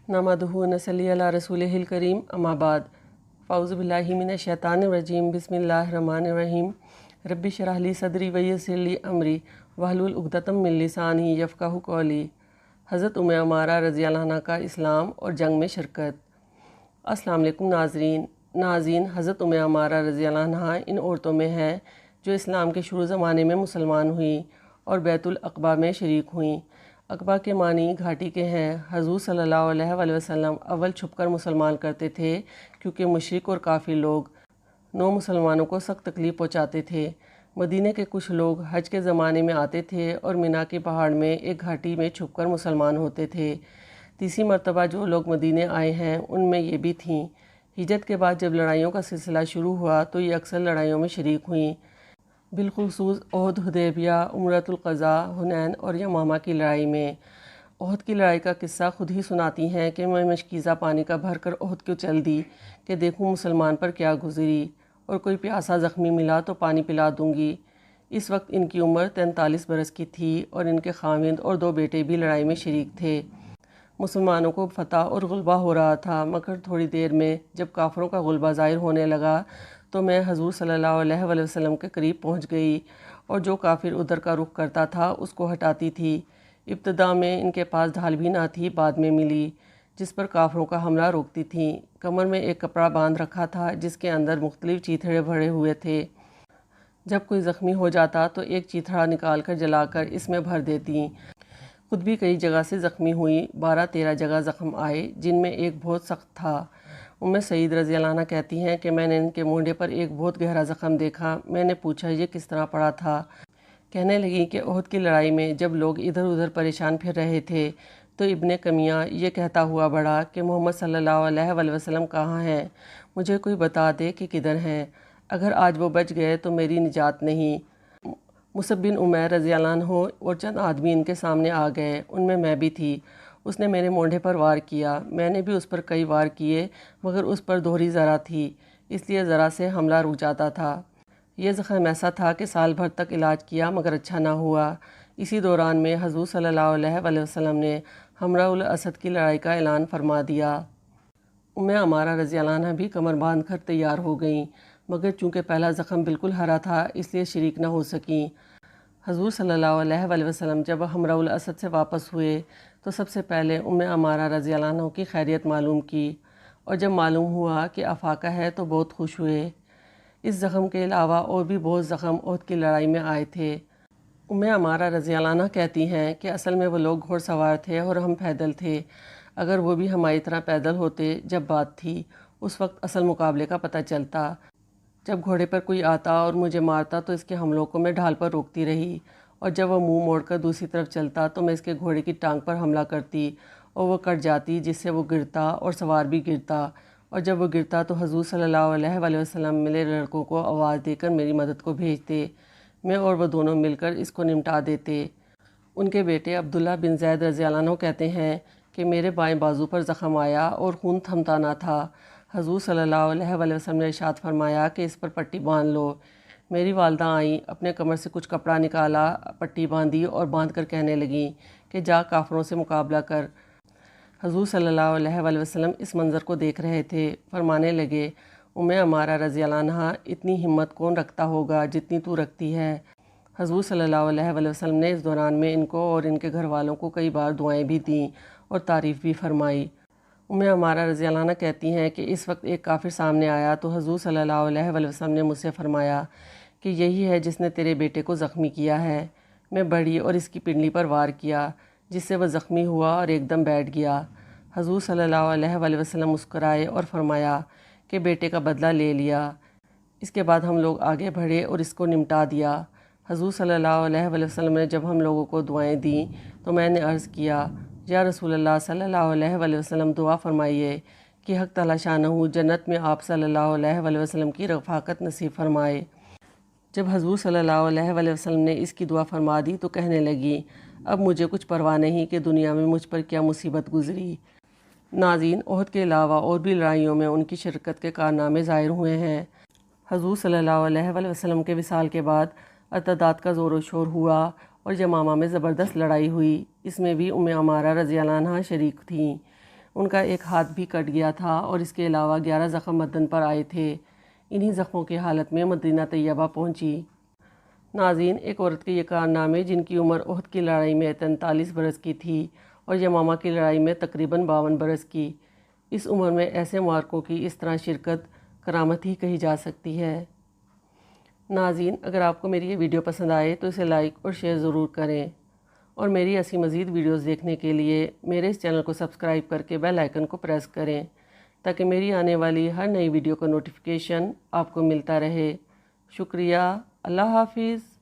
नहमदुहु व नसल्ली अला रसूलिहिल करीम अम्मा बाद फ़ाउज़ु बिल्लाहि मिनश शैतानिर रजीम बिस्मिल्लाहिर रहमानिर रहीम रब्बि शरह ली सदरी व यस्सिर ली अमरी वहलुल उक़दतम मिन लिसानी यफ़क़हू क़ौली। हज़रत उम्मे अमारा रज़ियल्लाहु अन्हा का इस्लाम और जंग में शिरकत। अस्सलाम वालेकुम नाज़रीन, हज़रत उम्मे अमारा रज़ियल्लाहु अन्हा इन औरतों में है जो इस्लाम के शुरू ज़माने में मुसलमान हुई और बैतुल अक़बा में शरीक हुई। अक़बा के मानी घाटी के हैं। हज़ूर सल्लल्लाहु अलैहि वसल्लम अव्वल छुपकर मुसलमान करते थे क्योंकि मुशरिक और काफ़िर लोग नौ मुसलमानों को सख्त तकलीफ़ पहुँचाते थे। मदीने के कुछ लोग हज के ज़माने में आते थे और मिना के पहाड़ में एक घाटी में छुपकर मुसलमान होते थे। तीसरी मरतबा जो लोग मदीने आए हैं उनमें ये भी थीं। हिजरत के बाद जब लड़ाइयों का सिलसिला शुरू हुआ तो ये अक्सर लड़ाइयों में शरीक हुईं, बिलखुसूस ओहद, हुदैबिया, उम्रतुल क़ज़ा, हुनैन और यमामा की लड़ाई में। ओहद की लड़ाई का किस्सा खुद ही सुनाती हैं कि मैं मशकीज़ा पानी का भर कर ओहद को चल दी कि देखूं मुसलमान पर क्या गुजरी, और कोई प्यासा ज़ख्मी मिला तो पानी पिला दूंगी। इस वक्त इनकी उम्र 43 बरस की थी और इनके खाविंद और 2 बेटे भी लड़ाई में शरीक थे। मुसलमानों को फतह और गुलबा हो रहा था, मगर थोड़ी देर में जब काफरों का गुलबा ज़ाहिर होने लगा तो मैं हजूर सल्लल्लाहु अलैहि वसल्लम के करीब पहुंच गई और जो काफिर उधर का रुख करता था उसको हटाती थी। इब्तदा में इनके पास ढाल भी ना थी, बाद में मिली, जिस पर काफरों का हमला रोकती थी। कमर में एक कपड़ा बांध रखा था जिसके अंदर मुख्तलिफ चीथड़े भरे हुए थे। जब कोई ज़ख्मी हो जाता तो एक चीथड़ा निकाल कर जलाकर इसमें भर देती। खुद भी कई जगह से ज़ख्मी हुई। 12-13 जगह ज़ख्म आए जिनमें एक बहुत सख्त था। उम्मे सईद रज़ियल्लाहु अन्हा कहती हैं कि मैंने इनके मोंढे पर एक बहुत गहरा ज़ख्म देखा। मैंने पूछा ये किस तरह पड़ा था। कहने लगी कि ओहद की लड़ाई में जब लोग इधर उधर परेशान फिर रहे थे तो इब्ने कमिया ये कहता हुआ बढ़ा कि मोहम्मद सल्लल्लाहु अलैहि वसल्लम कहाँ हैं, मुझे कोई बता दे कि किधर हैं। अगर आज वो बच गए तो मेरी निजात नहीं। मुसअब बिन उमैर रज़ियल्लाहु अन्हु और चंद आदमी इनके सामने आ गए, उनमें मैं भी थी। उसने मेरे मोंढे पर वार किया। मैंने भी उस पर कई वार किए, मगर उस पर दोहरी ज़रा थी, इसलिए ज़रा से हमला रुक जाता था। यह ज़ख्म ऐसा था कि साल भर तक इलाज किया मगर अच्छा ना हुआ। इसी दौरान में हज़ूर सल्लल्लाहु अलैहि वसल्लम ने हमरा उल असद की लड़ाई का ऐलान फरमा दिया। उम्मे अमारा रज़ियल्लाहु अन्हा भी कमर बांध कर तैयार हो गईं, मगर चूँकि पहला ज़ख्म बिल्कुल हरा था इसलिए शरीक न हो सकीं। हज़ूर सल्लल्लाहु अलैहि वसल्लम जब हमरा उल असद से वापस हुए तो सबसे पहले उम्मे अमारा रज़ियल्लाहु अन्हा की खैरियत मालूम की, और जब मालूम हुआ कि अफाका है तो बहुत खुश हुए। इस ज़ख्म के अलावा और भी बहुत ज़ख्म ओहद की लड़ाई में आए थे। उम्मे अमारा रज़ियल्लाहु अन्हा कहती हैं कि असल में वो लोग घोड़सवार थे और हम पैदल थे। अगर वो भी हमारी तरह पैदल होते जब बात थी, उस वक्त असल मुकाबले का पता चलता। जब घोड़े पर कोई आता और मुझे मारता तो इसके हमलों को मैं ढाल पर रोकती रही, और जब वह मुंह मोड़कर दूसरी तरफ चलता तो मैं इसके घोड़े की टांग पर हमला करती और वह कट जाती, जिससे वो गिरता और सवार भी गिरता। और जब वो गिरता तो हजूर सल्लल्लाहु अलैहि वसल्लम मेरे लड़कों को आवाज़ देकर मेरी मदद को भेजते। मैं और वह दोनों मिलकर इसको निपटा देते। उनके बेटे अब्दुल्ला बिन ज़ैद रज़ियल्लाहु अन्हु कहते हैं कि मेरे बाएं बाजू पर ज़ख्म आया और खून थमता ना था। हजूर सल्लल्लाहु अलैहि वसल्लम ने इरशाद फरमाया कि इस पर पट्टी बांध लो। मेरी वालदा आईं, अपने कमर से कुछ कपड़ा निकाला, पट्टी बांधी और बांध कर कहने लगीं कि जा काफरों से मुकाबला कर। हजूर सल्लल्लाहु अलैहि वसल्लम इस मंज़र को देख रहे थे। फरमाने लगे, उम्मे अमारा रज़ियल्लाहु अन्हा, इतनी हिम्मत कौन रखता होगा जितनी तू रखती है। हजूर सल्लल्लाहु अलैहि वसल्लम ने इस दौरान में इनको और इनके घर वालों को कई बार दुआएं भी दीं और तारीफ़ भी फरमाई। उम्मे अमारा रज़ियल्लाहु अन्हा कहती हैं कि इस वक्त एक काफिर सामने आया तो हजूर सल्लल्लाहु अलैहि वसल्लम ने मुझसे फरमाया कि यही है जिसने तेरे बेटे को ज़ख्मी किया है। मैं बढ़ी और इसकी पिंडली पर वार किया, जिससे वह ज़ख्मी हुआ और एकदम बैठ गया। हजूर सल्लल्लाहु अलैहि वसल्लम मुस्कुराए और फरमाया कि बेटे का बदला ले लिया। इसके बाद हम लोग आगे बढ़े और इसको निपटा दिया। हजूर सल्लल्लाहु अलैहि वसल्लम ने जब हम लोगों को दुआएं दी तो मैंने अर्ज़ किया, या रसूलल्लाह सल्लल्लाहु अलैहि वसल्लम, दुआ फरमाइए कि हक़ तआला शानहू जन्नत में आप सल्लल्लाहु अलैहि वसल्लम की रफ़ाकत नसीब फरमाए। जब हजूर सल्लल्लाहु अलैहि वसल्लम ने इसकी दुआ फरमा दी तो कहने लगी, अब मुझे कुछ परवाह नहीं कि दुनिया में मुझ पर क्या मुसीबत गुजरी। नाज़रीन, ओहद के अलावा और भी लड़ाइयों में उनकी शिरकत के कारनामे ज़ाहिर हुए हैं। हजूर सल्लल्लाहु अलैहि वसल्लम के विसाल के बाद अतदाद का ज़ोर शोर हुआ और यमामा में ज़बरदस्त लड़ाई हुई। इसमें भी उम्मे अमारा रज़ियल्लाहु अन्हा शरीक थीं। ان کا ایک ہاتھ بھی کٹ گیا تھا اور اس کے علاوہ 11 زخم بدن پر آئے تھے۔ انہی زخموں کی حالت میں مدینہ طیبہ پہنچی۔ ناظرین، ایک عورت کے یہ کارنامے جن کی عمر احد کی لڑائی میں 43 برس کی تھی اور یمامہ کی لڑائی میں تقریباً 52 برس کی، اس عمر میں ایسے معرکوں کی اس طرح شرکت کرامت ہی کہی جا سکتی ہے۔ ناظرین، اگر آپ کو میری یہ ویڈیو پسند آئے تو اسے لائک اور شیئر ضرور کریں، اور میری ایسی مزید ویڈیوز دیکھنے کے لیے میرے اس چینل کو سبسکرائب کر کے بیل آئیکن کو پریس کریں تاکہ میری آنے والی ہر نئی ویڈیو کا نوٹیفیکیشن آپ کو ملتا رہے۔ شکریہ۔ اللہ حافظ۔